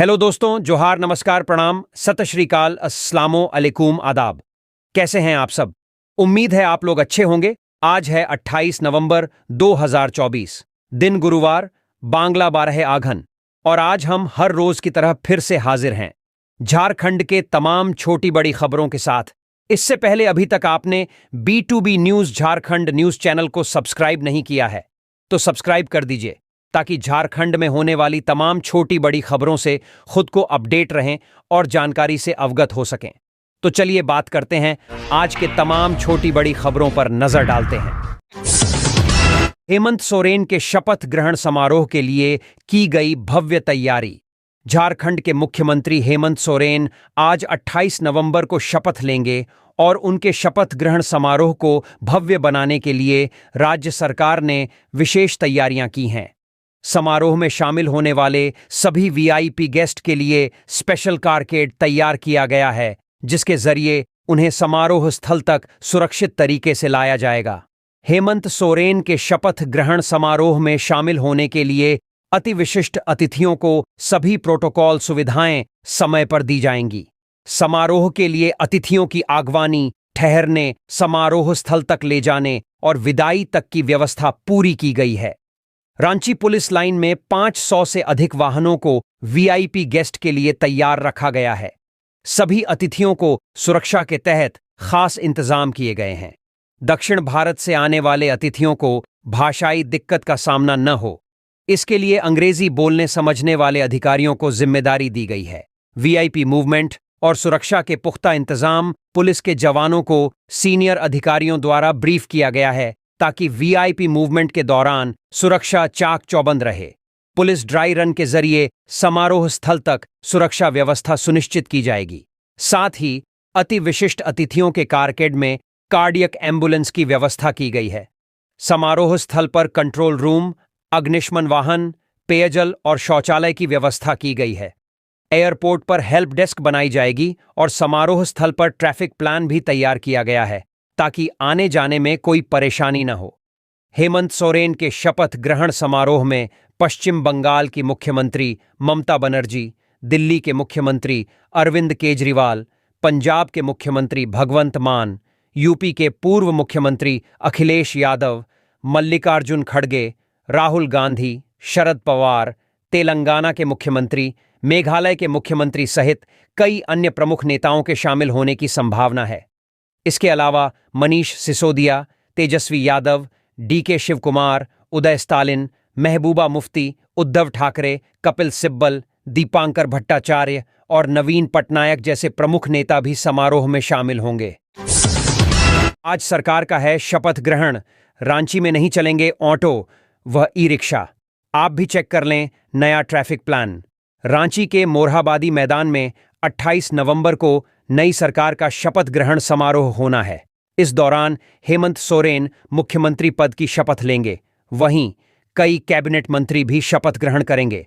Hello दोस्तों, जोहार, नमस्कार, प्रणाम, सत श्री अकाल, अस्सलामो अलैकुम, आदाब। कैसे हैं आप सब? उम्मीद है आप लोग अच्छे होंगे। आज है 28 नवंबर 2024, दिन गुरुवार, बांग्ला 12 आघन, और आज हम हर रोज की तरह फिर से हाजिर हैं झारखंड के तमाम छोटी बड़ी खबरों के साथ। इससे पहले अभी तक आपने B2B news Jharkhand news channel को सब्सक्राइब नहीं किया है तो सब्सक्राइब कर दीजिए, ताकि झारखंड में होने वाली तमाम छोटी बड़ी खबरों से खुद को अपडेट रहें और जानकारी से अवगत हो सकें। तो चलिए बात करते हैं आज के तमाम छोटी बड़ी खबरों पर नजर डालते हैं। हेमंत सोरेन के शपथ ग्रहण समारोह के लिए की गई भव्य तैयारी। झारखंड के मुख्यमंत्री हेमंत सोरेन आज 28 नवंबर को शपथ लेंगे और उनके शपथ ग्रहण समारोह को भव्य बनाने के लिए राज्य सरकार ने विशेष तैयारियां की हैं। समारोह में शामिल होने वाले सभी वीआईपी गेस्ट के लिए स्पेशल कारकेड तैयार किया गया है, जिसके जरिए उन्हें समारोह स्थल तक सुरक्षित तरीके से लाया जाएगा। हेमंत सोरेन के शपथ ग्रहण समारोह में शामिल होने के लिए अति विशिष्ट अतिथियों को सभी प्रोटोकॉल सुविधाएं समय पर दी जाएंगी। समारोह के लिए अतिथियों की आगवानी, ठहरने, समारोह स्थल तक ले जाने और विदाई तक की व्यवस्था पूरी की गई है। रांची पुलिस लाइन में 500 से अधिक वाहनों को वीआईपी गेस्ट के लिए तैयार रखा गया है। सभी अतिथियों को सुरक्षा के तहत खास इंतजाम किए गए हैं। दक्षिण भारत से आने वाले अतिथियों को भाषाई दिक्कत का सामना न हो, इसके लिए अंग्रेजी बोलने समझने वाले अधिकारियों को जिम्मेदारी दी गई है। वीआईपी मूवमेंट और सुरक्षा के पुख्ता इंतजाम पुलिस के जवानों को सीनियर अधिकारियों द्वारा ब्रीफ किया गया है, ताकि वीआईपी मूवमेंट के दौरान सुरक्षा चाक चौबंद रहे। पुलिस ड्राई रन के जरिए समारोह स्थल तक सुरक्षा व्यवस्था सुनिश्चित की जाएगी। साथ ही अति विशिष्ट अतिथियों के कारकेड में कार्डियक एम्बुलेंस की व्यवस्था की गई है। समारोह स्थल पर कंट्रोल रूम, अग्निशमन वाहन, पेयजल और शौचालय की व्यवस्था की गई है। एयरपोर्ट पर हेल्प डेस्क बनाई जाएगी और समारोह स्थल पर ट्रैफिक प्लान भी तैयार किया गया है, ताकि आने जाने में कोई परेशानी न हो। हेमंत सोरेन के शपथ ग्रहण समारोह में पश्चिम बंगाल की मुख्यमंत्री ममता बनर्जी, दिल्ली के मुख्यमंत्री अरविंद केजरीवाल, पंजाब के मुख्यमंत्री भगवंत मान, यूपी के पूर्व मुख्यमंत्री अखिलेश यादव, मल्लिकार्जुन खड़गे, राहुल गांधी, शरद पवार, तेलंगाना के मुख्यमंत्री, मेघालय के मुख्यमंत्री सहित कई अन्य प्रमुख नेताओं के शामिल होने की संभावना है। इसके अलावा मनीष सिसोदिया, तेजस्वी यादव, डीके शिवकुमार, उदय स्टालिन, महबूबा मुफ्ती, उद्धव ठाकरे, कपिल सिब्बल, दीपांकर भट्टाचार्य और नवीन पटनायक जैसे प्रमुख नेता भी समारोह में शामिल होंगे। आज सरकार का है शपथ ग्रहण। रांची में नहीं चलेंगे ऑटो व ई रिक्शा। आप भी चेक कर लें नया ट्रैफिक प्लान। रांची के मोरहाबादी मैदान में 28 नवंबर को नई सरकार का शपथ ग्रहण समारोह होना है। इस दौरान हेमंत सोरेन मुख्यमंत्री पद की शपथ लेंगे। वहीं कई कैबिनेट मंत्री भी शपथ ग्रहण करेंगे।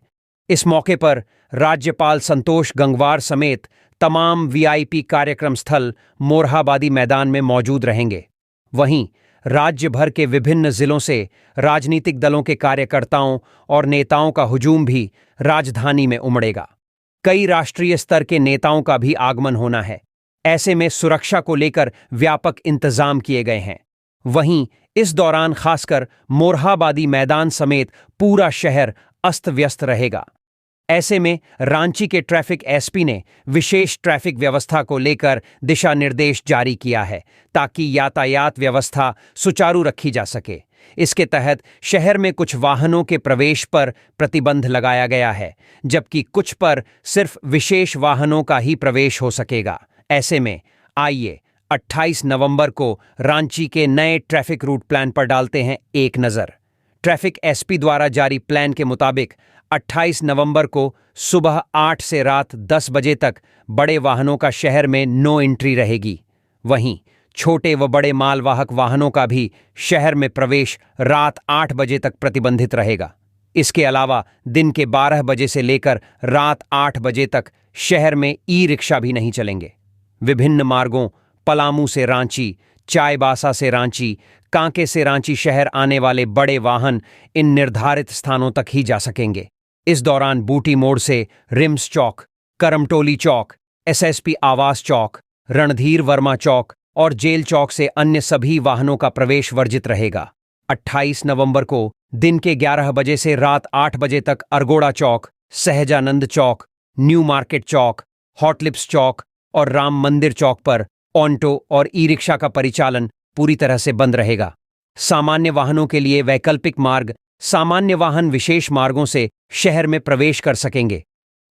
इस मौके पर राज्यपाल संतोष गंगवार समेत तमाम वीआईपी कार्यक्रम स्थल मोरहाबादी मैदान में मौजूद रहेंगे। वहीं राज्य भर के विभिन्न जिलों से राजनीतिक दलों के कार्यकर्ताओं और नेताओं का हुजूम भी राजधानी में उमड़ेगा। कई राष्ट्रीय स्तर के नेताओं का भी आगमन होना है। ऐसे में सुरक्षा को लेकर व्यापक इंतजाम किए गए हैं। वहीं इस दौरान खासकर मोरहाबादी मैदान समेत पूरा शहर अस्त व्यस्त रहेगा। ऐसे में रांची के ट्रैफिक एसपी ने विशेष ट्रैफिक व्यवस्था को लेकर दिशा निर्देश जारी किया है, ताकि यातायात व्यवस्था सुचारू रखी जा सके। इसके तहत शहर में कुछ वाहनों के प्रवेश पर प्रतिबंध लगाया गया है, जबकि कुछ पर सिर्फ विशेष वाहनों का ही प्रवेश हो सकेगा। ऐसे में आइए 28 नवंबर को रांची के नए ट्रैफिक रूट प्लान पर डालते हैं एक नज़र। ट्रैफिक एसपी द्वारा जारी प्लान के मुताबिक 28 नवंबर को सुबह 8 से रात 10 बजे तक बड़े वाहनों का शहर में नो एंट्री रहेगी। वहीं छोटे व बड़े मालवाहक वाहनों का भी शहर में प्रवेश रात 8 बजे तक प्रतिबंधित रहेगा। इसके अलावा दिन के 12 बजे से लेकर रात 8 बजे तक शहर में ई रिक्शा भी नहीं चलेंगे। विभिन्न मार्गों पलामू से रांची, चाईबासा से रांची, कांके से रांची शहर आने वाले बड़े वाहन इन निर्धारित स्थानों तक ही जा सकेंगे। इस दौरान बूटी मोड़ से रिम्स चौक, करमटोली चौक, एसएसपी आवास चौक, रणधीर वर्मा चौक और जेल चौक से अन्य सभी वाहनों का प्रवेश वर्जित रहेगा। 28 नवंबर को दिन के 11 बजे से रात 8 बजे तक अरगोड़ा चौक, सहजानंद चौक, न्यू मार्केट चौक, हॉटलिप्स चौक और राम मंदिर चौक पर ऑन्टो और ई रिक्शा का परिचालन पूरी तरह से बंद रहेगा। सामान्य वाहनों के लिए वैकल्पिक मार्ग सामान्य वाहन विशेष मार्गों से शहर में प्रवेश कर सकेंगे,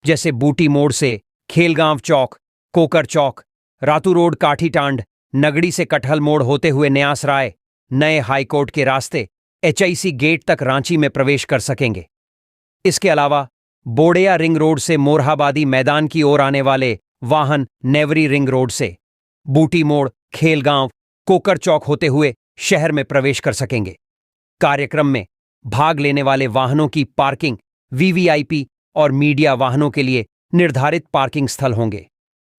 जैसे बूटी मोड़ से खेलगांव चौक, कोकर चौक, रातू रोड काठीटांड, नगड़ी से कटहल मोड़ होते हुए न्यास राय, नए हाईकोर्ट के रास्ते एचआईसी गेट तक रांची में प्रवेश कर सकेंगे। इसके अलावा बोड़िया रिंग रोड से मोरहाबादी मैदान की ओर आने वाले वाहन नेवरी रिंग रोड से बूटी मोड़, खेलगांव, कोकर चौक होते हुए शहर में प्रवेश कर सकेंगे। कार्यक्रम में भाग लेने वाले वाहनों की पार्किंग वीवीआईपी और मीडिया वाहनों के लिए निर्धारित पार्किंग स्थल होंगे।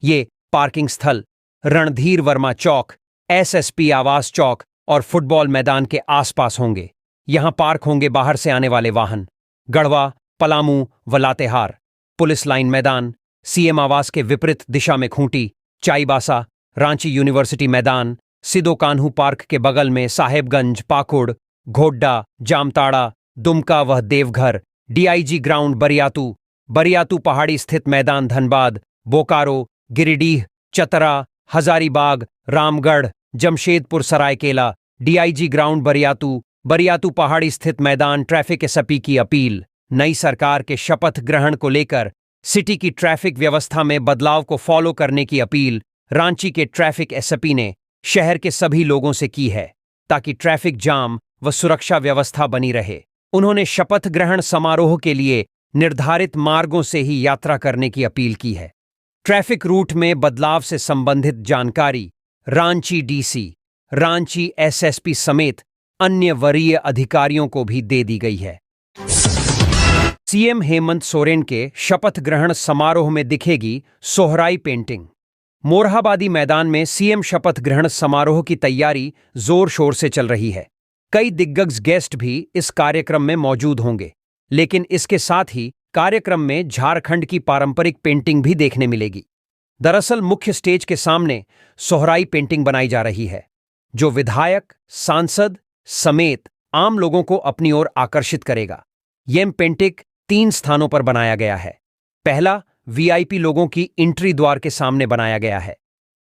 ये पार्किंग स्थल रणधीर वर्मा चौक, एसएसपी आवास चौक और फुटबॉल मैदान के आसपास होंगे। यहां पार्क होंगे बाहर से आने वाले वाहन। गढ़वा, पलामू व लातेहार, पुलिस लाइन मैदान, सीएम आवास के विपरीत दिशा में खूंटी, चाईबासा, रांची यूनिवर्सिटी मैदान, सिदो कान्हू पार्क के बगल में साहेबगंज, पाकुड़, घोड्डा, जामताड़ा, दुमका व देवघर, डीआईजी ग्राउंड बरियातू, बरियातू पहाड़ी स्थित मैदान धनबाद, बोकारो, गिरिडीह, चतरा, हजारीबाग, रामगढ़, जमशेदपुर सरायकेला, डीआईजी ग्राउंड बरियातू, बरियातू पहाड़ी स्थित मैदान। ट्रैफिक एसपी की अपील। नई सरकार के शपथ ग्रहण को लेकर सिटी की ट्रैफिक व्यवस्था में बदलाव को फॉलो करने की अपील रांची के ट्रैफिक एसपी ने शहर के सभी लोगों से की है, ताकि ट्रैफिक जाम व सुरक्षा व्यवस्था बनी रहे। उन्होंने शपथ ग्रहण समारोह के लिए निर्धारित मार्गों से ही यात्रा करने की अपील की है। ट्रैफिक रूट में बदलाव से संबंधित जानकारी रांची डीसी, रांची एसएसपी समेत अन्य वरीय अधिकारियों को भी दे दी गई है। सीएम हेमंत सोरेन के शपथ ग्रहण समारोह में दिखेगी सोहराई पेंटिंग। मोरहाबादी मैदान में सीएम शपथ ग्रहण समारोह की तैयारी जोर शोर से चल रही है। कई दिग्गज गेस्ट भी इस कार्यक्रम में मौजूद होंगे, लेकिन इसके साथ ही कार्यक्रम में झारखंड की पारंपरिक पेंटिंग भी देखने मिलेगी। दरअसल मुख्य स्टेज के सामने सोहराई पेंटिंग बनाई जा रही है, जो विधायक, सांसद समेत आम लोगों को अपनी ओर आकर्षित करेगा। यह पेंटिंग 3 स्थानों पर बनाया गया है। पहला वीआईपी लोगों की एंट्री द्वार के सामने बनाया गया है,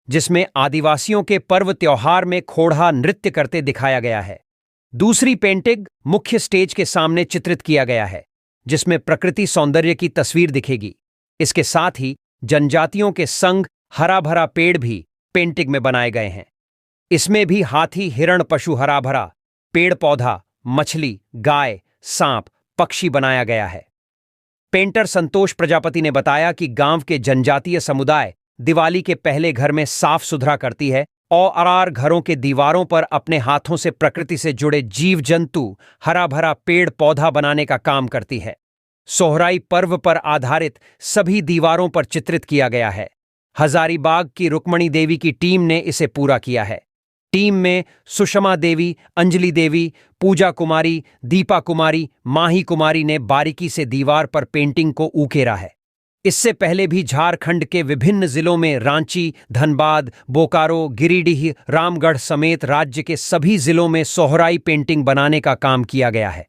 जिसमें आदिवासियों के पर्व त्योहार में खोड़ा नृत्य करते दिखाया गया है। दूसरी पेंटिंग मुख्य स्टेज के सामने चित्रित किया गया है, जिसमें प्रकृति सौंदर्य की तस्वीर दिखेगी। इसके साथ ही जनजातियों के संग हरा भरा पेड़ भी पेंटिंग में बनाए गए हैं। इसमें भी हाथी, हिरण, पशु, हरा भरा पेड़ पौधा, मछली, गाय, सांप, पक्षी बनाया गया है। पेंटर संतोष प्रजापति ने बताया कि गांव के जनजातीय समुदाय दिवाली के पहले घर में साफ सुथरा करती है और घरों के दीवारों पर अपने हाथों से प्रकृति से जुड़े जीव जंतु, हरा भरा पेड़ पौधा बनाने का काम करती है। सोहराई पर्व पर आधारित सभी दीवारों पर चित्रित किया गया है। हजारीबाग की रुक्मणी देवी की टीम ने इसे पूरा किया है। टीम में सुषमा देवी, अंजलि देवी, पूजा कुमारी, दीपा कुमारी, माही कुमारी ने बारीकी से दीवार पर पेंटिंग को उकेरा है। इससे पहले भी झारखंड के विभिन्न जिलों में रांची, धनबाद, बोकारो, गिरिडीह, रामगढ़ समेत राज्य के सभी जिलों में सोहराई पेंटिंग बनाने का काम किया गया है।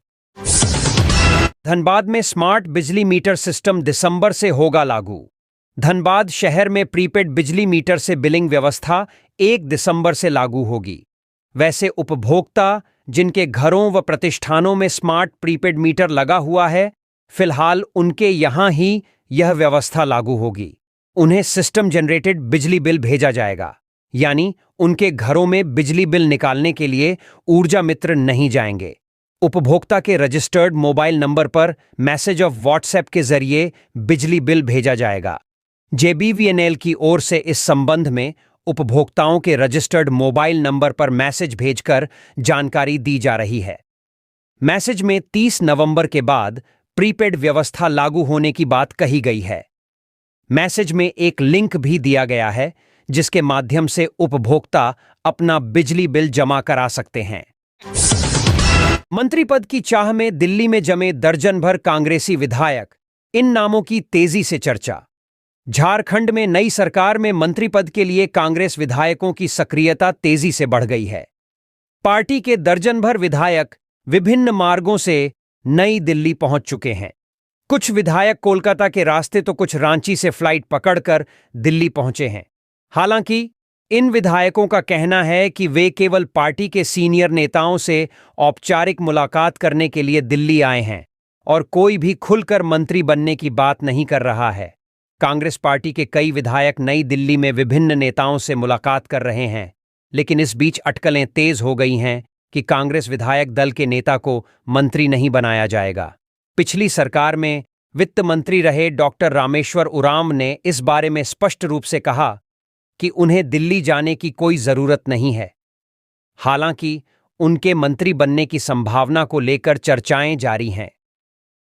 धनबाद में स्मार्ट बिजली मीटर सिस्टम दिसंबर से होगा लागू। धनबाद शहर में प्रीपेड बिजली मीटर से बिलिंग व्यवस्था 1 दिसंबर से लागू होगी। वैसे उपभोक्ता जिनके घरों व प्रतिष्ठानों में स्मार्ट प्रीपेड मीटर लगा हुआ है, फिलहाल उनके यहां ही यह व्यवस्था लागू होगी। उन्हें सिस्टम जनरेटेड बिजली बिल भेजा जाएगा, यानी उनके घरों में बिजली बिल निकालने के लिए ऊर्जा मित्र नहीं जाएंगे। उपभोक्ता के रजिस्टर्ड मोबाइल नंबर पर मैसेज ऑफ व्हाट्सएप के जरिए बिजली बिल भेजा जाएगा। जेबीवीएनएल की ओर से इस संबंध में उपभोक्ताओं के रजिस्टर्ड मोबाइल नंबर पर मैसेज भेजकर जानकारी दी जा रही है। मैसेज में 30 नवंबर के बाद प्रीपेड व्यवस्था लागू होने की बात कही गई है। मैसेज में एक लिंक भी दिया गया है, जिसके माध्यम से उपभोक्ता अपना बिजली बिल जमा करा सकते हैं। मंत्री पद की चाह में दिल्ली में जमे दर्जन भर कांग्रेसी विधायक, इन नामों की तेजी से चर्चा। झारखंड में नई सरकार में मंत्री पद के लिए कांग्रेस विधायकों की सक्रियता तेजी से बढ़ गई है। पार्टी के दर्जन भर विधायक विभिन्न मार्गों से नई दिल्ली पहुंच चुके हैं। कुछ विधायक कोलकाता के रास्ते तो कुछ रांची से फ्लाइट पकड़कर दिल्ली पहुंचे हैं। हालांकि इन विधायकों का कहना है कि वे केवल पार्टी के सीनियर नेताओं से औपचारिक मुलाकात करने के लिए दिल्ली आए हैं और कोई भी खुलकर मंत्री बनने की बात नहीं कर रहा है। कांग्रेस पार्टी के कई विधायक नई दिल्ली में विभिन्न नेताओं से मुलाकात कर रहे हैं, लेकिन इस बीच अटकलें तेज हो गई हैं कि कांग्रेस विधायक दल के नेता को मंत्री नहीं बनाया जाएगा। पिछली सरकार में वित्त मंत्री रहे डॉक्टर रामेश्वर उरांव ने इस बारे में स्पष्ट रूप से कहा कि उन्हें दिल्ली जाने की कोई जरूरत नहीं है। हालांकि उनके मंत्री बनने की संभावना को लेकर चर्चाएं जारी हैं।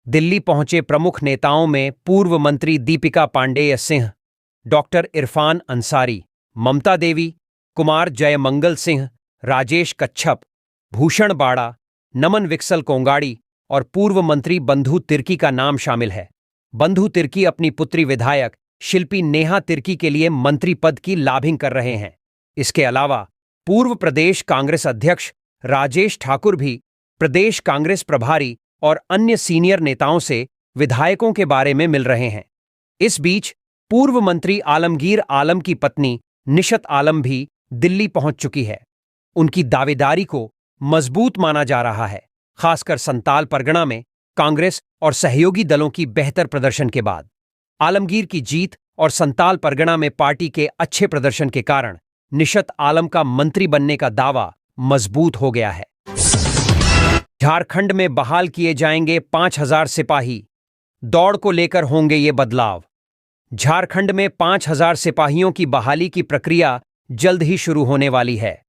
दिल्ली पहुंचे प्रमुख नेताओं में पूर्व मंत्री दीपिका पांडेय सिंह, डॉक्टर इरफान अंसारी, ममता देवी, कुमार जयमंगल सिंह, राजेश कच्छप, भूषण बाड़ा, नमन विकसल कोंगाड़ी और पूर्व मंत्री बंधु तिर्की का नाम शामिल है। बंधु तिर्की अपनी पुत्री विधायक शिल्पी नेहा तिर्की के लिए मंत्री पद की लॉबिंग कर रहे हैं। इसके अलावा पूर्व प्रदेश कांग्रेस अध्यक्ष राजेश ठाकुर भी प्रदेश कांग्रेस प्रभारी और अन्य सीनियर नेताओं से विधायकों के बारे में मिल रहे हैं। इस बीच पूर्व मंत्री आलमगीर आलम की पत्नी निशत आलम भी दिल्ली पहुंच चुकी है। उनकी दावेदारी को मजबूत माना जा रहा है, खासकर संताल परगना में कांग्रेस और सहयोगी दलों की बेहतर प्रदर्शन के बाद। आलमगीर की जीत और संताल परगना में पार्टी के अच्छे प्रदर्शन के कारण निशत आलम का मंत्री बनने का दावा मजबूत हो गया है। झारखंड में बहाल किए जाएंगे 5,000 सिपाही, दौड़ को लेकर होंगे ये बदलाव। झारखंड में 5,000 सिपाहियों की बहाली की प्रक्रिया जल्द ही शुरू होने वाली है।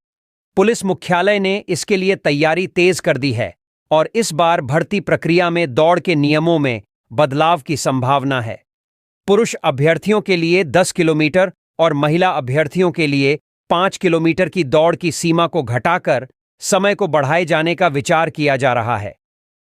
पुलिस मुख्यालय ने इसके लिए तैयारी तेज कर दी है और इस बार भर्ती प्रक्रिया में दौड़ के नियमों में बदलाव की संभावना है। पुरुष अभ्यर्थियों के लिए 10 किलोमीटर और महिला अभ्यर्थियों के लिए 5 किलोमीटर की दौड़ की सीमा को घटाकर समय को बढ़ाए जाने का विचार किया जा रहा है।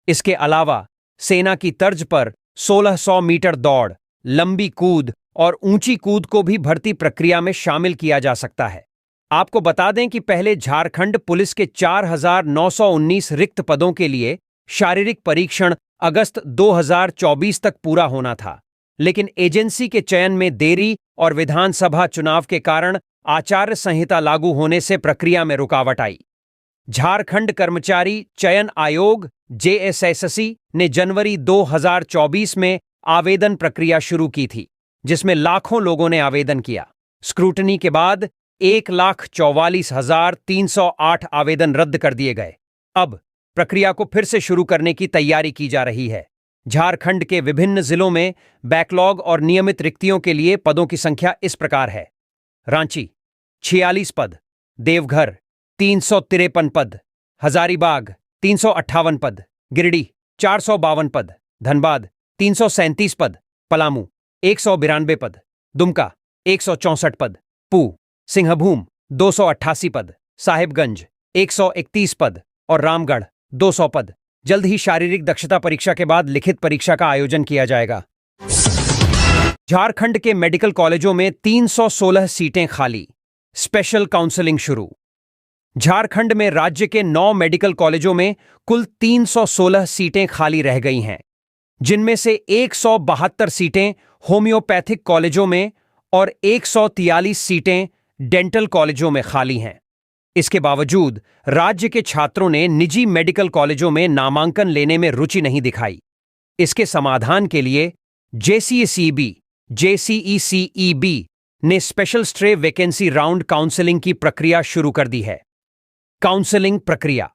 इसके अलावा सेना की तर्ज पर 1600 मीटर दौड़, लंबी कूद और ऊंची कूद को भी भर्ती प्रक्रिया में शामिल किया जा सकता है। आपको बता दें कि पहले झारखंड पुलिस के 4,919 रिक्त पदों के लिए शारीरिक परीक्षण अगस्त 2024 तक पूरा होना था, लेकिन एजेंसी के चयन में देरी और विधानसभा चुनाव के कारण आचार संहिता लागू होने से प्रक्रिया में रुकावट आई। झारखंड कर्मचारी चयन आयोग जेएसएससी ने जनवरी 2024 में आवेदन प्रक्रिया शुरू की थी, जिसमें लाखों लोगों ने आवेदन किया। स्क्रूटनी के बाद 1,44,308 आवेदन रद्द कर दिए गए। अब प्रक्रिया को फिर से शुरू करने की तैयारी की जा रही है। झारखंड के विभिन्न जिलों में बैकलॉग और नियमित रिक्तियों के लिए पदों की संख्या इस प्रकार है। रांची 46 पद, देवघर 353 पद, हजारीबाग 358 पद, गिरिडीह 452 पद, धनबाद 337 पद, पलामू 192 पद, दुमका 164 पद, पू सिंहभूम 288 पद, साहिबगंज 131 पद और रामगढ़ 200 पद। जल्द ही शारीरिक दक्षता परीक्षा के बाद लिखित परीक्षा का आयोजन किया जाएगा। झारखंड के मेडिकल कॉलेजों में 316 सीटें खाली, स्पेशल काउंसलिंग शुरू। झारखंड में राज्य के 9 मेडिकल कॉलेजों में कुल 316 सीटें खाली रह गई हैं, जिनमें से 172 सीटें होम्योपैथिक कॉलेजों में और 143 सीटें डेंटल कॉलेजों में खाली हैं। इसके बावजूद राज्य के छात्रों ने निजी मेडिकल कॉलेजों में नामांकन लेने में रुचि नहीं दिखाई। इसके समाधान के लिए जेसीईसीबी ने special stray vacancy round counselling की प्रक्रिया शुरू कर दी है। काउंसलिंग प्रक्रिया।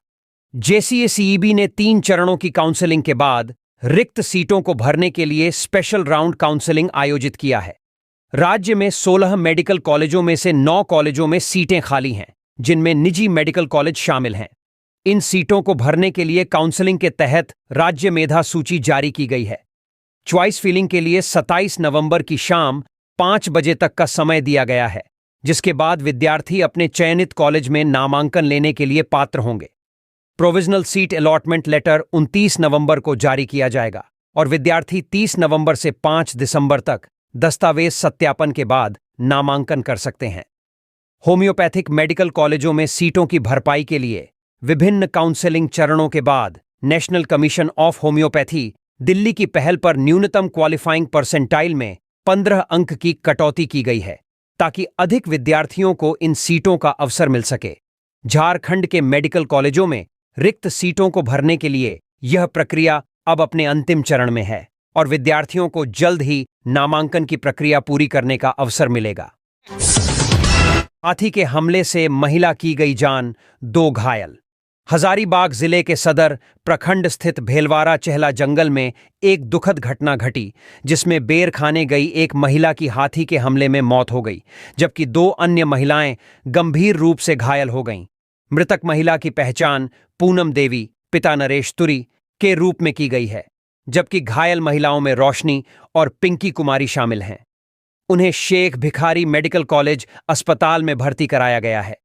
जेसीईसीबी ने 3 चरणों की काउंसलिंग के बाद रिक्त सीटों को भरने के लिए स्पेशल राउंड काउंसलिंग आयोजित किया है। राज्य में 16 मेडिकल कॉलेजों में से 9 कॉलेजों में सीटें खाली हैं, जिनमें निजी मेडिकल कॉलेज शामिल हैं। इन सीटों को भरने के लिए काउंसलिंग के तहत राज्य मेधा सूची जारी की गई है। च्वाइस फिलिंग के लिए 27 नवंबर की शाम 5 बजे तक का समय दिया गया है, जिसके बाद विद्यार्थी अपने चयनित कॉलेज में नामांकन लेने के लिए पात्र होंगे। प्रोविजनल सीट अलॉटमेंट लेटर 29 नवंबर को जारी किया जाएगा और विद्यार्थी 30 नवंबर से 5 दिसंबर तक दस्तावेज सत्यापन के बाद नामांकन कर सकते हैं। होम्योपैथिक मेडिकल कॉलेजों में सीटों की भरपाई के लिए विभिन्न काउंसलिंग चरणों के बाद national commission of homeopathy Delhi की पहल पर न्यूनतम क्वालिफाइंग परसेंटाइल में 15 अंक की कटौती की गई है ताकि अधिक विद्यार्थियों को इन सीटों का अवसर मिल सके। झारखंड के मेडिकल कॉलेजों में रिक्त सीटों को भरने के लिए यह प्रक्रिया अब अपने अंतिम चरण में है और विद्यार्थियों को जल्द ही नामांकन की प्रक्रिया पूरी करने का अवसर मिलेगा। हाथी के हमले से महिला की गई जान, 2 घायल। हजारीबाग जिले के सदर प्रखंड स्थित भेलवारा चहला जंगल में एक दुखद घटना घटी जिसमें बेर खाने गई एक महिला की हाथी के हमले में मौत हो गई, जबकि 2 अन्य महिलाएं गंभीर रूप से घायल हो गईं। मृतक महिला की पहचान पूनम देवी, पिता नरेश तुरी के रूप में की गई है, जबकि घायल महिलाओं में रोशनी और पिंकी कुमारी शामिल हैं। उन्हें शेख भिखारी मेडिकल कॉलेज अस्पताल में भर्ती कराया गया है।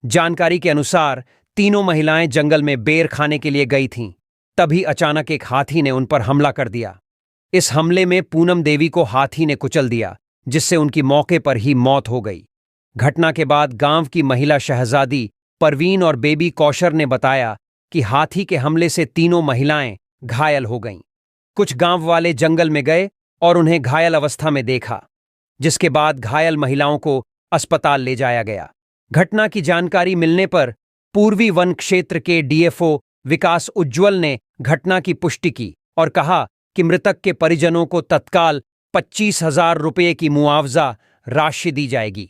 जानकारी के अनुसार तीनों महिलाएं जंगल में बेर खाने के लिए गई थीं, तभी अचानक एक हाथी ने उन पर हमला कर दिया। इस हमले में पूनम देवी को हाथी ने कुचल दिया, जिससे उनकी मौके पर ही मौत हो गई। घटना के बाद गांव की महिला शहजादी परवीन और बेबी कौशर ने बताया कि हाथी के हमले से तीनों महिलाएं घायल हो गईं। कुछ गांव वाले जंगल में गए और उन्हें घायल अवस्था में देखा, जिसके बाद घायल महिलाओं को अस्पताल ले जाया गया। घटना की जानकारी मिलने पर पूर्वी वन क्षेत्र के डीएफओ विकास उज्ज्वल ने घटना की पुष्टि की और कहा कि मृतक के परिजनों को तत्काल 25,000 रुपये की मुआवजा राशि दी जाएगी।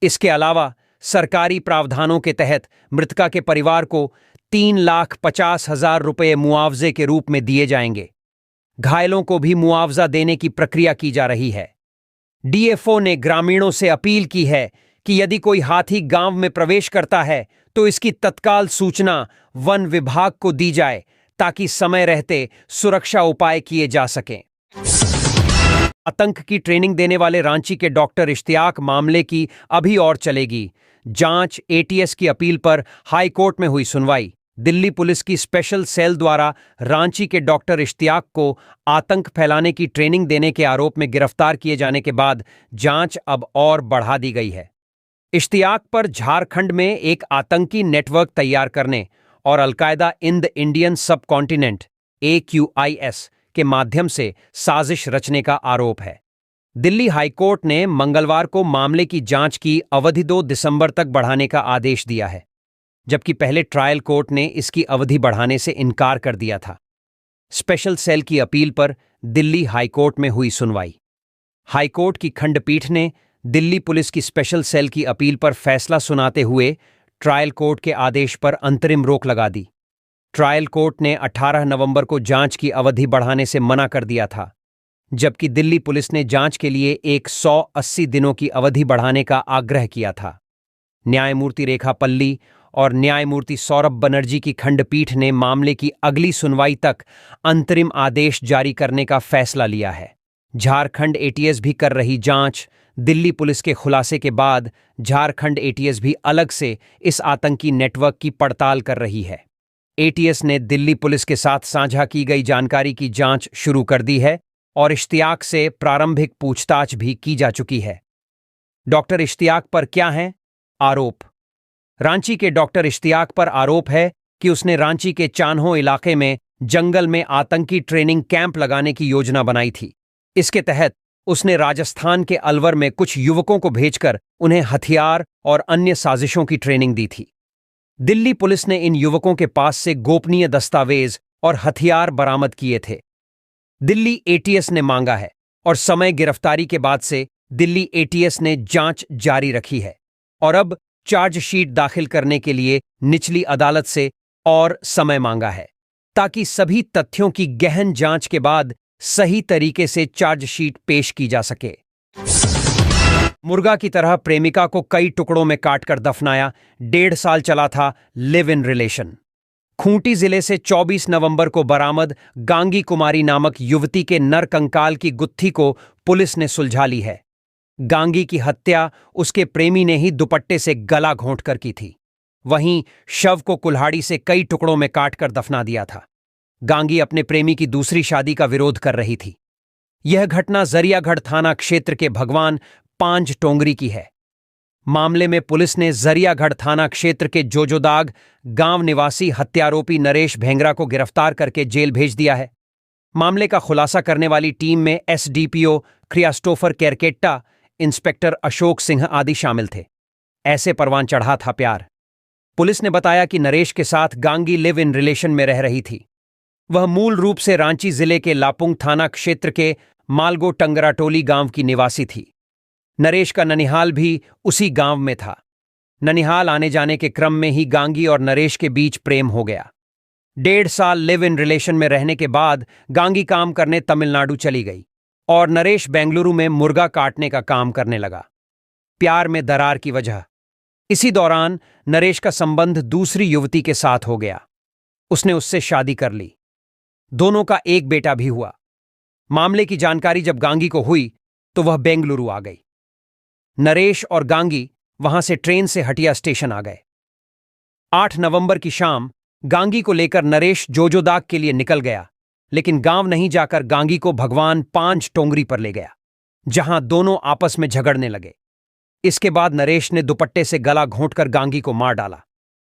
इसके अलावा सरकारी प्रावधानों के तहत मृतका के परिवार को 3,50,000 रुपये मुआवजे के रूप में दिए जाएंगे। घायलों को भी मुआवजा देने की प्रक्रिया की जा रही है। डीएफओ ने ग्रामीणों से अपील की है कि यदि कोई हाथी गांव में प्रवेश करता है तो इसकी तत्काल सूचना वन विभाग को दी जाए ताकि समय रहते सुरक्षा उपाय किए जा सकें। आतंक की ट्रेनिंग देने वाले रांची के डॉक्टर इश्तियाक मामले की अभी और चलेगी जांच। एटीएस की अपील पर हाई कोर्ट में हुई सुनवाई। दिल्ली पुलिस की स्पेशल सेल द्वारा रांची के डॉक्टर इश्तियाक को आतंक फैलाने की ट्रेनिंग देने के आरोप में गिरफ्तार किए जाने के बाद जांच अब और बढ़ा दी गई है। इश्तियाक पर झारखंड में एक आतंकी नेटवर्क तैयार करने और अलकायदा इन द इंडियन सब कॉन्टिनेंट AQIS के माध्यम से साजिश रचने का आरोप है। दिल्ली हाईकोर्ट ने मंगलवार को मामले की जांच की अवधि 2 दिसंबर तक बढ़ाने का आदेश दिया है, जबकि पहले ट्रायल कोर्ट ने इसकी अवधि बढ़ाने से इनकार कर दिया था। स्पेशल सेल की अपील पर दिल्ली हाईकोर्ट में हुई सुनवाई। हाईकोर्ट की खंडपीठ ने दिल्ली पुलिस की स्पेशल सेल की अपील पर फैसला सुनाते हुए ट्रायल कोर्ट के आदेश पर अंतरिम रोक लगा दी। ट्रायल कोर्ट ने 18 नवंबर को जांच की अवधि बढ़ाने से मना कर दिया था, जबकि दिल्ली पुलिस ने जांच के लिए एक 180 दिनों की अवधि बढ़ाने का आग्रह किया था। न्यायमूर्ति रेखा पल्ली और न्यायमूर्ति सौरभ बनर्जी की खंडपीठ ने मामले की अगली सुनवाई तक अंतरिम आदेश जारी करने का फैसला लिया है। झारखंड एटीएस भी कर रही जांच। दिल्ली पुलिस के खुलासे के बाद झारखंड एटीएस भी अलग से इस आतंकी नेटवर्क की पड़ताल कर रही है। एटीएस ने दिल्ली पुलिस के साथ साझा की गई जानकारी की जांच शुरू कर दी है और इश्तियाक से प्रारंभिक पूछताछ भी की जा चुकी है। डॉक्टर इश्तियाक पर क्या हैं आरोप? रांची के डॉक्टर इश्तियाक पर आरोप है कि उसने रांची के चान्हो इलाके में जंगल में आतंकी ट्रेनिंग कैंप लगाने की योजना बनाई थी। इसके तहत उसने राजस्थान के अलवर में कुछ युवकों को भेजकर उन्हें हथियार और अन्य साजिशों की ट्रेनिंग दी थी। दिल्ली पुलिस ने इन युवकों के पास से गोपनीय दस्तावेज और हथियार बरामद किए थे। दिल्ली एटीएस ने मांगा है और समय गिरफ्तारी के बाद से दिल्ली एटीएस ने जांच जारी रखी है और अब चार्जशीट दाखिल करने के लिए निचली अदालत से और समय मांगा है ताकि सभी तथ्यों की गहन जांच के बाद सही तरीके से चार्जशीट पेश की जा सके। मुर्गा की तरह प्रेमिका को कई टुकड़ों में काटकर दफनाया, 1.5 साल चला था लिव इन रिलेशन। खूंटी जिले से 24 नवंबर को बरामद गांगी कुमारी नामक युवती के नरकंकाल की गुत्थी को पुलिस ने सुलझा ली है। गांगी की हत्या उसके प्रेमी ने ही दुपट्टे से गला घोंटकर की थी। वहीं शव को कुल्हाड़ी से कई टुकड़ों में काटकर दफना दिया था। गांगी अपने प्रेमी की दूसरी शादी का विरोध कर रही थी। यह घटना जरियागढ़ थाना क्षेत्र के भगवान पांज टोंगरी की है। मामले में पुलिस ने जरियागढ़ थाना क्षेत्र के जोजोदाग गांव निवासी हत्यारोपी नरेश भेंगरा को गिरफ्तार करके जेल भेज दिया है। मामले का खुलासा करने वाली टीम में एसडीपीओ क्रियास्टोफर केरकेट्टा, इंस्पेक्टर अशोक सिंह आदि शामिल थे। ऐसे परवान चढ़ा था प्यार। पुलिस ने बताया कि नरेश के साथ गांगी लिव इन रिलेशन में रह रही थी। वह मूल रूप से रांची जिले के लापुंग थाना क्षेत्र के मालगो टंगराटोली गांव की निवासी थी। नरेश का ननिहाल भी उसी गांव में था। ननिहाल आने जाने के क्रम में ही गांगी और नरेश के बीच प्रेम हो गया। 1.5 साल लिव इन रिलेशन में रहने के बाद गांगी काम करने तमिलनाडु चली गई और नरेश बेंगलुरु में मुर्गा काटने का काम करने लगा। प्यार में दरार की वजह। इसी दौरान नरेश का संबंध दूसरी युवती के साथ हो गया। उसने उससे शादी कर ली। दोनों का एक बेटा भी हुआ। मामले की जानकारी जब गांगी को हुई तो वह बेंगलुरु आ गई। नरेश और गांगी वहां से ट्रेन से हटिया स्टेशन आ गए। 8 नवंबर की शाम गांगी को लेकर नरेश जोजोदाग के लिए निकल गया, लेकिन गांव नहीं जाकर गांगी को भगवान पांच टोंगरी पर ले गया, जहां दोनों आपस में झगड़ने लगे। इसके बाद नरेश ने दुपट्टे से गला घोंटकर गांगी को मार डाला।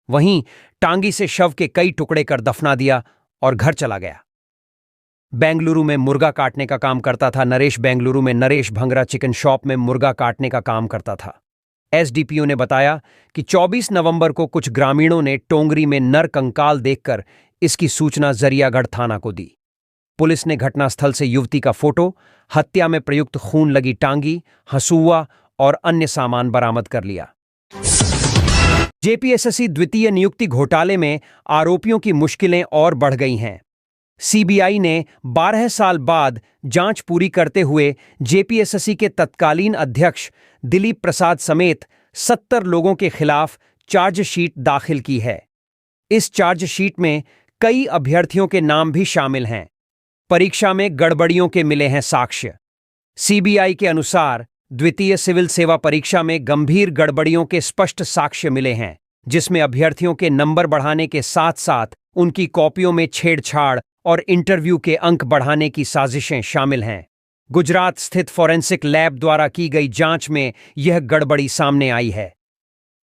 वहीं टांगी से शव के कई टुकड़े कर दफना दिया और घर चला गया। बेंगलुरु में मुर्गा काटने का काम करता था नरेश। बेंगलुरु में नरेश भंगरा चिकन शॉप में मुर्गा काटने का काम करता था। एसडीपीओ ने बताया कि 24 नवंबर को कुछ ग्रामीणों ने टोंगरी में नर कंकाल देखकर इसकी सूचना जरियागढ़ थाना को दी। पुलिस ने घटनास्थल से युवती का फोटो, हत्या में प्रयुक्त खून लगी टांगी, हंसुआ और अन्य सामान बरामद कर लिया। जेपीएसएससी द्वितीय नियुक्ति घोटाले में आरोपियों की मुश्किलें और बढ़ गई हैं। सीबीआई ने 12 साल बाद जांच पूरी करते हुए जेपीएसएससी के तत्कालीन अध्यक्ष दिलीप प्रसाद समेत 70 लोगों के खिलाफ चार्जशीट दाखिल की है। इस चार्जशीट में कई अभ्यर्थियों के नाम भी शामिल हैं। परीक्षा में गड़बड़ियों के मिले हैं साक्ष्य। सीबीआई के अनुसार द्वितीय सिविल सेवा परीक्षा में गंभीर गड़बड़ियों के स्पष्ट साक्ष्य मिले हैं, जिसमें अभ्यर्थियों के नंबर बढ़ाने के साथ साथ उनकी कॉपियों में छेड़छाड़ और इंटरव्यू के अंक बढ़ाने की साजिशें शामिल हैं। गुजरात स्थित फॉरेंसिक लैब द्वारा की गई जांच में यह गड़बड़ी सामने आई है।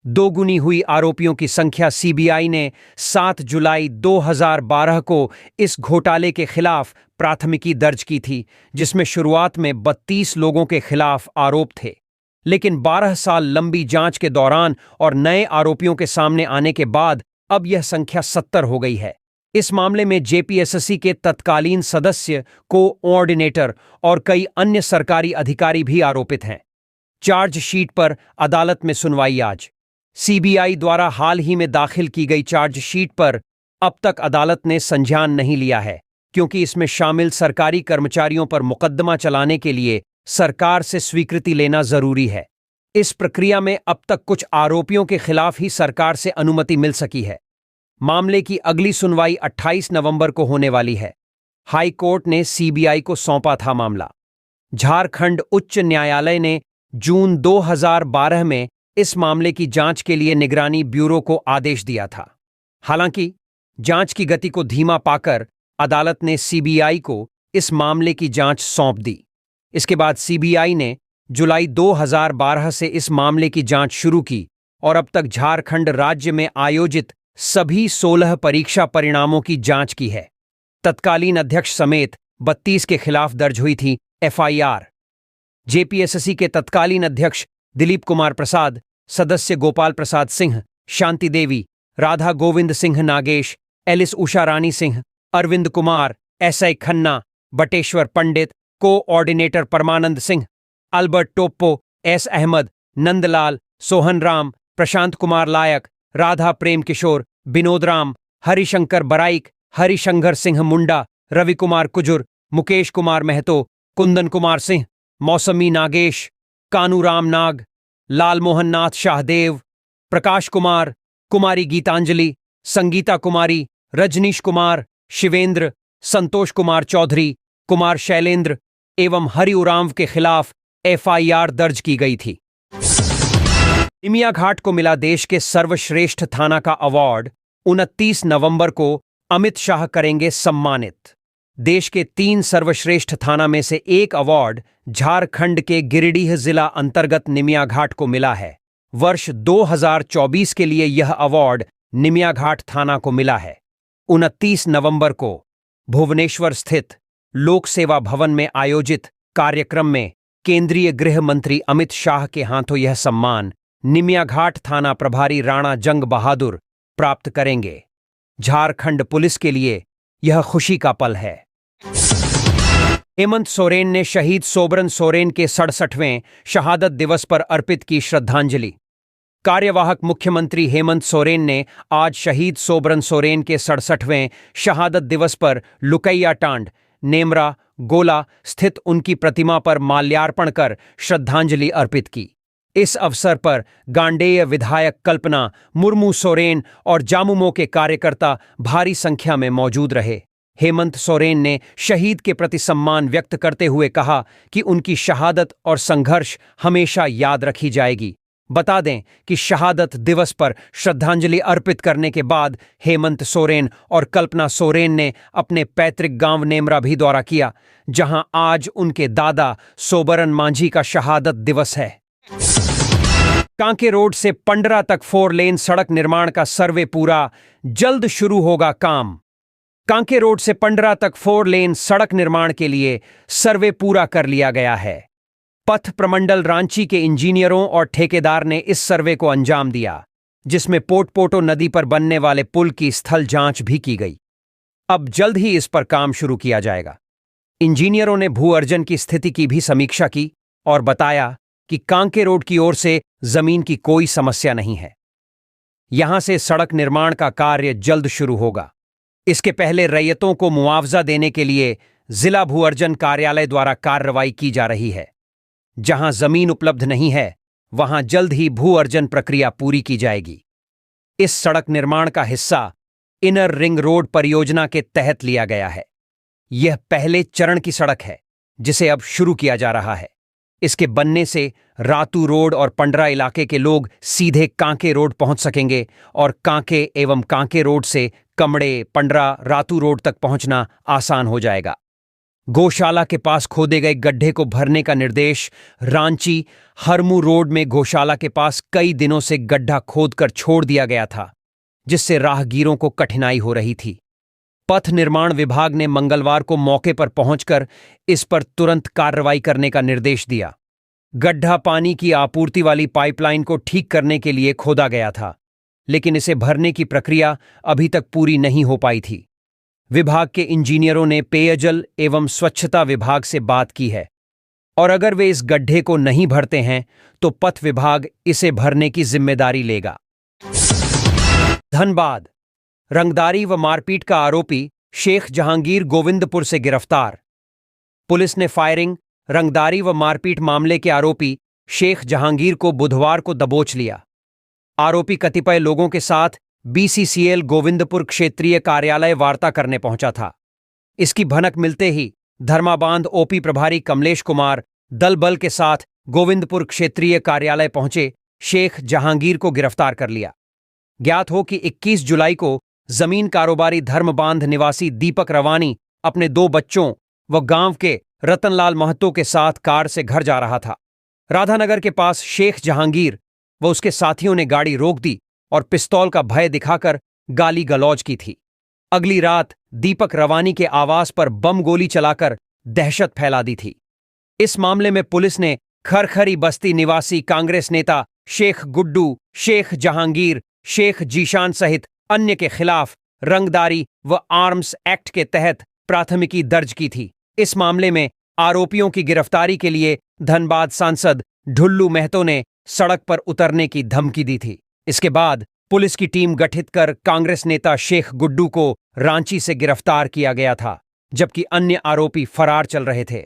दोगुनी हुई आरोपियों की संख्या। सीबीआई ने 7 जुलाई 2012 को इस घोटाले के खिलाफ प्राथमिकी दर्ज की थी, जिसमें शुरुआत में 32 लोगों के खिलाफ आरोप थे, लेकिन 12 साल लंबी जांच के दौरान और नए आरोपियों के सामने आने के बाद अब यह संख्या 70 हो गई है। इस मामले में जेपीएसएससी के तत्कालीन सदस्य, कोऑर्डिनेटर और कई अन्य सरकारी अधिकारी भी आरोपित हैं। चार्जशीट पर अदालत में सुनवाई आज। सीबीआई द्वारा हाल ही में दाखिल की गई चार्जशीट पर अब तक अदालत ने संज्ञान नहीं लिया है, क्योंकि इसमें शामिल सरकारी कर्मचारियों पर मुकदमा चलाने के लिए सरकार से स्वीकृति लेना जरूरी है। इस प्रक्रिया में अब तक कुछ आरोपियों के खिलाफ ही सरकार से अनुमति मिल सकी है। मामले की अगली सुनवाई 28 नवंबर को होने वाली है। हाई कोर्ट ने सीबीआई को सौंपा था मामला। झारखंड उच्च न्यायालय ने जून 2012 में इस मामले की जांच के लिए निगरानी ब्यूरो को आदेश दिया था। हालांकि जांच की गति को धीमा पाकर अदालत ने सीबीआई को इस मामले की जांच सौंप दी। इसके बाद सीबीआई ने जुलाई 2012 से इस मामले की जांच शुरू की और अब तक झारखंड राज्य में आयोजित सभी 16 परीक्षा परिणामों की जांच की है। तत्कालीन अध्यक्ष समेत 32 के खिलाफ दर्ज हुई थी एफआईआर। जेपीएसएससी के तत्कालीन अध्यक्ष दिलीप कुमार प्रसाद, सदस्य गोपाल प्रसाद सिंह, शांति देवी, राधा गोविंद सिंह नागेश, एलिस उषा रानी सिंह, अरविंद कुमार, एसआई खन्ना, बटेश्वर पंडित, कोऑर्डिनेटर परमानंद सिंह, अल्बर्ट टोप्पो, एस अहमद, नंदलाल, सोहन राम, प्रशांत कुमार लायक, राधा प्रेम किशोर, विनोद राम, हरिशंकर बराइक, हरिशंकर सिंह मुंडा, रवि कुमार कुजुर, मुकेश कुमार महतो, कुंदन कुमार सिंह, मौसमी नागेश, कानूराम नाग, लालमोहन नाथ शाहदेव, प्रकाश कुमार, कुमारी गीतांजलि, संगीता कुमारी, रजनीश कुमार, शिवेंद्र, संतोष कुमार चौधरी, कुमार शैलेंद्र एवं हरि उरांव के खिलाफ एफआईआर दर्ज की गई थी। निमिया घाट को मिला देश के सर्वश्रेष्ठ थाना का अवार्ड। 29 नवंबर को अमित शाह करेंगे सम्मानित। देश के 3 सर्वश्रेष्ठ थाना में से एक अवार्ड झारखंड के गिरिडीह जिला अंतर्गत निमिया घाट को मिला है। वर्ष 2024 के लिए यह अवार्ड निमिया घाट थाना को मिला है। 29 नवंबर को भुवनेश्वर स्थित लोक सेवा भवन में आयोजित कार्यक्रम में केंद्रीय गृह मंत्री अमित शाह के हाथों यह सम्मान निमिया घाट थाना प्रभारी राणा जंग बहादुर प्राप्त करेंगे। झारखंड पुलिस के लिए यह खुशी का पल है। हेमंत सोरेन ने शहीद सोबरन सोरेन के 67वें शहादत दिवस पर अर्पित की श्रद्धांजलि। कार्यवाहक मुख्यमंत्री हेमंत सोरेन ने आज शहीद सोबरन सोरेन के 67वें शहादत दिवस पर लुकैयाटांड, नेमरा, गोला स्थित उनकी प्रतिमा पर माल्यार्पण कर श्रद्धांजलि अर्पित की। इस अवसर पर गांडेय विधायक कल्पना मुर्मू सोरेन और जामुमो के कार्यकर्ता भारी संख्या में मौजूद रहे। हेमंत सोरेन ने शहीद के प्रति सम्मान व्यक्त करते हुए कहा कि उनकी शहादत और संघर्ष हमेशा याद रखी जाएगी। बता दें कि शहादत दिवस पर श्रद्धांजलि अर्पित करने के बाद हेमंत सोरेन और कल्पना सोरेन ने अपने पैतृक गांव नेमरा भी दौरा किया, जहां आज उनके दादा सोबरन मांझी का शहादत दिवस है। कांके रोड से पंडरा तक 4 लेन सड़क निर्माण का सर्वे पूरा, जल्द शुरू होगा काम। कांके रोड से पंडरा तक 4 लेन सड़क निर्माण के लिए सर्वे पूरा कर लिया गया है। पथ प्रमंडल रांची के इंजीनियरों और ठेकेदार ने इस सर्वे को अंजाम दिया, जिसमें पोटपोटो नदी पर बनने वाले पुल की स्थल जांच भी की गई। अब जल्द ही इस पर काम शुरू किया जाएगा। इंजीनियरों ने भू अर्जन की स्थिति की भी समीक्षा की और बताया कि कांके रोड की ओर से जमीन की कोई समस्या नहीं है। यहां से सड़क निर्माण का कार्य जल्द शुरू होगा। इसके पहले रैयतों को मुआवजा देने के लिए जिला भू अर्जन कार्यालय द्वारा कार्रवाई की जा रही है। जहां जमीन उपलब्ध नहीं है, वहां जल्द ही भू अर्जन प्रक्रिया पूरी की जाएगी। इस सड़क निर्माण का हिस्सा इनर रिंग रोड परियोजना के तहत लिया गया है। यह पहले चरण की सड़क है, जिसे अब शुरू किया जा रहा है। इसके बनने से रातू रोड और पंडरा इलाके के लोग सीधे कांके रोड पहुंच सकेंगे और कांके एवं कांके रोड से कमड़े, पंडरा, रातू रोड तक पहुंचना आसान हो जाएगा। गौशाला के पास खोदे गए गड्ढे को भरने का निर्देश। रांची हरमू रोड में गौशाला के पास कई दिनों से गड्ढा खोदकर छोड़ दिया गया था, जिससे राहगीरों को कठिनाई हो रही थी। पथ निर्माण विभाग ने मंगलवार को मौके पर पहुंचकर इस पर तुरंत कार्रवाई करने का निर्देश दिया। गड्ढा पानी की आपूर्ति वाली पाइपलाइन को ठीक करने के लिए खोदा गया था, लेकिन इसे भरने की प्रक्रिया अभी तक पूरी नहीं हो पाई थी। विभाग के इंजीनियरों ने पेयजल एवं स्वच्छता विभाग से बात की है और अगर वे इस गड्ढे को नहीं भरते हैं तो पथ विभाग इसे भरने की जिम्मेदारी लेगा। धनबाद रंगदारी व मारपीट का आरोपी शेख जहांगीर गोविंदपुर से गिरफ्तार। पुलिस ने फायरिंग, रंगदारी व मारपीट मामले के आरोपी शेख जहांगीर को बुधवार को दबोच लिया। आरोपी कतिपय लोगों के साथ BCCL गोविंदपुर क्षेत्रीय कार्यालय वार्ता करने पहुंचा था। इसकी भनक मिलते ही धर्माबांध OP प्रभारी कमलेश कुमार दल बल के साथ गोविंदपुर क्षेत्रीय कार्यालय पहुंचे शेख जहांगीर को गिरफ्तार कर लिया। ज्ञात हो कि 21 जुलाई को जमीन कारोबारी धर्मबांध निवासी दीपक रवानी अपने 2 बच्चों व गांव के रतनलाल महतो के साथ कार से घर जा रहा था। राधानगर के पास शेख जहांगीर व उसके साथियों ने गाड़ी रोक दी और पिस्तौल का भय दिखाकर गाली गलौज की थी। अगली रात दीपक रवानी के आवास पर बम गोली चलाकर दहशत फैला दी थी। इस मामले में पुलिस ने खरखरी बस्ती निवासी कांग्रेस नेता शेख गुड्डू, शेख जहांगीर, शेख जीशान सहित अन्य के खिलाफ रंगदारी व आर्म्स एक्ट के तहत प्राथमिकी दर्ज की थी। इस मामले में आरोपियों की गिरफ्तारी के लिए धनबाद सांसद ढुल्लू महतो ने सड़क पर उतरने की धमकी दी थी। इसके बाद पुलिस की टीम गठित कर कांग्रेस नेता शेख गुड्डू को रांची से गिरफ्तार किया गया था, जबकि अन्य आरोपी फरार चल रहे थे।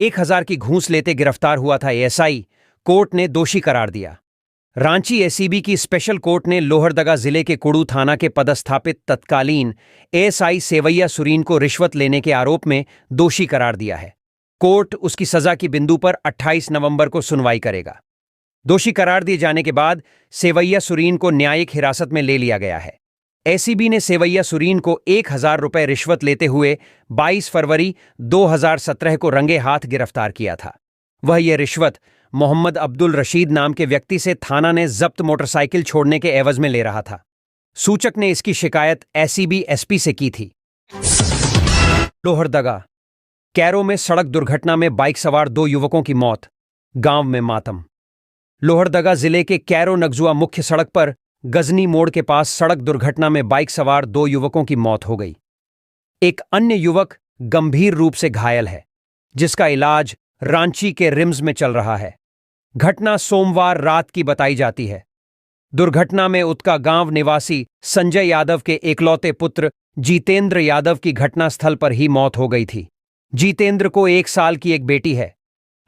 1000 की घूस लेते गिरफ्तार हुआ था ASI, कोर्ट ने दोषी करार दिया। रांची ACB की स्पेशल कोर्ट ने लोहरदगा जिले के कुड़ू थाना के पदस्थापित तत्कालीन ASI सेवैया सुरीन को रिश्वत लेने के आरोप में दोषी करार दिया है। कोर्ट उसकी सजा की बिंदु पर 28 नवंबर को सुनवाई करेगा। दोषी करार दिए जाने के बाद सेवैया सुरीन को न्यायिक हिरासत में ले लिया गया है। एसीबी ने सेवैया सुरीन को 1,000 रुपए रिश्वत लेते हुए 22 फरवरी 2017 को रंगे हाथ गिरफ्तार किया था। वह यह रिश्वत मोहम्मद अब्दुल रशीद नाम के व्यक्ति से थाना ने जब्त मोटरसाइकिल छोड़ने के एवज में ले रहा था। सूचक ने इसकी शिकायत एसीबी एसपी से की थी। लोहरदगा कैरो में सड़क दुर्घटना में बाइक सवार 2 युवकों की मौत, गांव में मातम। लोहरदगा जिले के कैरो नगजुआ मुख्य सड़क पर गजनी मोड़ के पास सड़क दुर्घटना में बाइक सवार 2 युवकों की मौत हो गई। एक अन्य युवक गंभीर रूप से घायल है, जिसका इलाज रांची के रिम्स में चल रहा है। घटना सोमवार रात की बताई जाती है। दुर्घटना में उत्का गांव निवासी संजय यादव के एकलौते पुत्र जीतेंद्र यादव की घटनास्थल पर ही मौत हो गई थी। जीतेंद्र को 1 साल की एक बेटी है।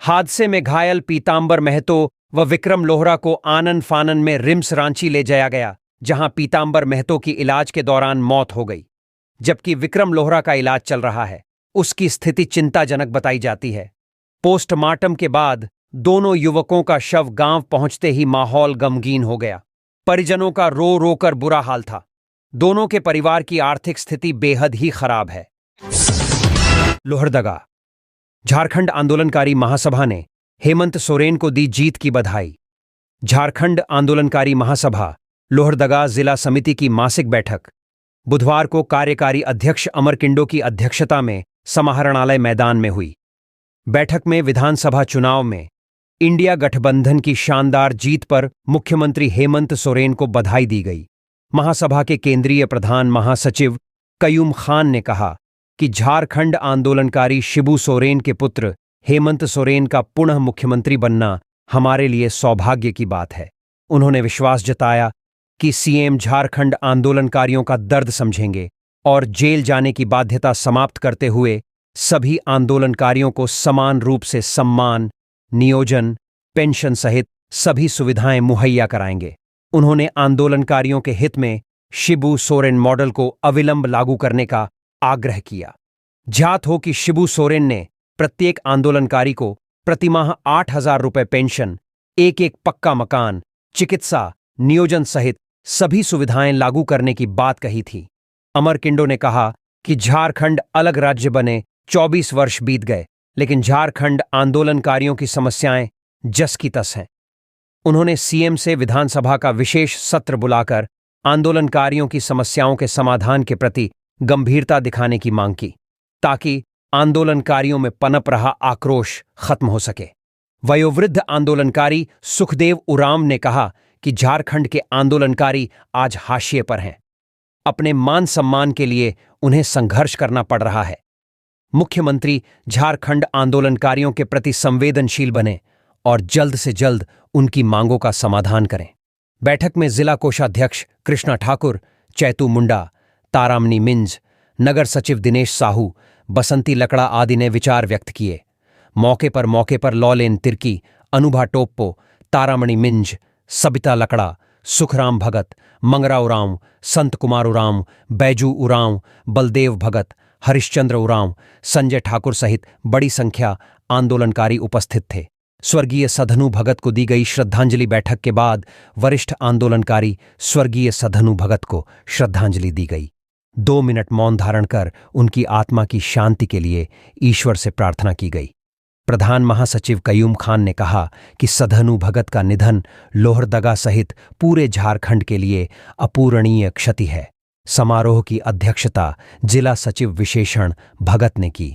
हादसे में घायल पीतांबर महतो व विक्रम लोहरा को आनन फानन में रिम्स रांची ले जाया गया, जहां पीतांबर महतो की इलाज के दौरान मौत हो गई, जबकि विक्रम लोहरा का इलाज चल रहा है। उसकी स्थिति चिंताजनक बताई जाती है। पोस्टमार्टम के बाद दोनों युवकों का शव गांव पहुंचते ही माहौल गमगीन हो गया। परिजनों का रो रो कर बुरा हाल था। दोनों के परिवार की आर्थिक स्थिति बेहद ही खराब है। लोहरदगा झारखंड आंदोलनकारी महासभा ने हेमंत सोरेन को दी जीत की बधाई। झारखंड आंदोलनकारी महासभा लोहरदगा जिला समिति की मासिक बैठक बुधवार को कार्यकारी अध्यक्ष अमर किंडो की अध्यक्षता में समाहरणालय मैदान में हुई। बैठक में विधानसभा चुनाव में इंडिया गठबंधन की शानदार जीत पर मुख्यमंत्री हेमंत सोरेन को बधाई दी गई। महासभा के केंद्रीय प्रधान महासचिव कयूम खान ने कहा कि झारखंड आंदोलनकारी शिबू सोरेन के पुत्र हेमंत सोरेन का पुनः मुख्यमंत्री बनना हमारे लिए सौभाग्य की बात है। उन्होंने विश्वास जताया कि सीएम झारखंड आंदोलनकारियों का दर्द समझेंगे और जेल जाने की बाध्यता समाप्त करते हुए सभी आंदोलनकारियों को समान रूप से सम्मान, नियोजन, पेंशन सहित सभी सुविधाएं मुहैया कराएंगे। उन्होंने आंदोलनकारियों के हित में शिबू सोरेन मॉडल को अविलंब लागू करने का आग्रह किया। ज्ञात हो कि शिबू सोरेन ने प्रत्येक आंदोलनकारी को प्रतिमाह 8,000 रुपए पेंशन, एक पक्का मकान, चिकित्सा, नियोजन सहित सभी सुविधाएं लागू करने की बात कही थी। अमर किंडो ने कहा कि झारखंड अलग राज्य बने 24 वर्ष बीत गए, लेकिन झारखंड आंदोलनकारियों की समस्याएं जस की तस हैं। उन्होंने सीएम से विधानसभा का विशेष सत्र बुलाकर आंदोलनकारियों की समस्याओं के समाधान के प्रति गंभीरता दिखाने की मांग की, ताकि आंदोलनकारियों में पनप रहा आक्रोश खत्म हो सके। वयोवृद्ध आंदोलनकारी सुखदेव उराम ने कहा कि झारखंड के आंदोलनकारी आज हाशिए पर हैं। अपने मान सम्मान के लिए उन्हें संघर्ष करना पड़ रहा है। मुख्यमंत्री झारखंड आंदोलनकारियों के प्रति संवेदनशील बने और जल्द से जल्द उनकी मांगों का समाधान करें। बैठक में जिला कोषाध्यक्ष कृष्णा ठाकुर, चैतू मुंडा, तारामनी मिंज, नगर सचिव दिनेश साहू, बसंती लकड़ा आदि ने विचार व्यक्त किए। मौके पर लॉलेन तिर्की, अनुभा टोप्पो, तारामणि मिंज, सबिता लकड़ा, सुखराम भगत, मंगरा उरांव, संत कुमार उरांव, बैजू उरांव, बलदेव भगत, हरिश्चंद्र उरांव, संजय ठाकुर सहित बड़ी संख्या आंदोलनकारी उपस्थित थे। स्वर्गीय सधनु भगत को दी गई श्रद्धांजलि बैठक के बाद वरिष्ठ आंदोलनकारी स्वर्गीय सधनु भगत को श्रद्धांजलि दी गई। 2 मिनट मौन धारण कर उनकी आत्मा की शांति के लिए ईश्वर से प्रार्थना की गई। प्रधान महासचिव कयूम खान ने कहा कि सधनु भगत का निधन लोहरदगा सहित पूरे झारखंड के लिए अपूरणीय क्षति है। समारोह की अध्यक्षता जिला सचिव विशेषण भगत ने की।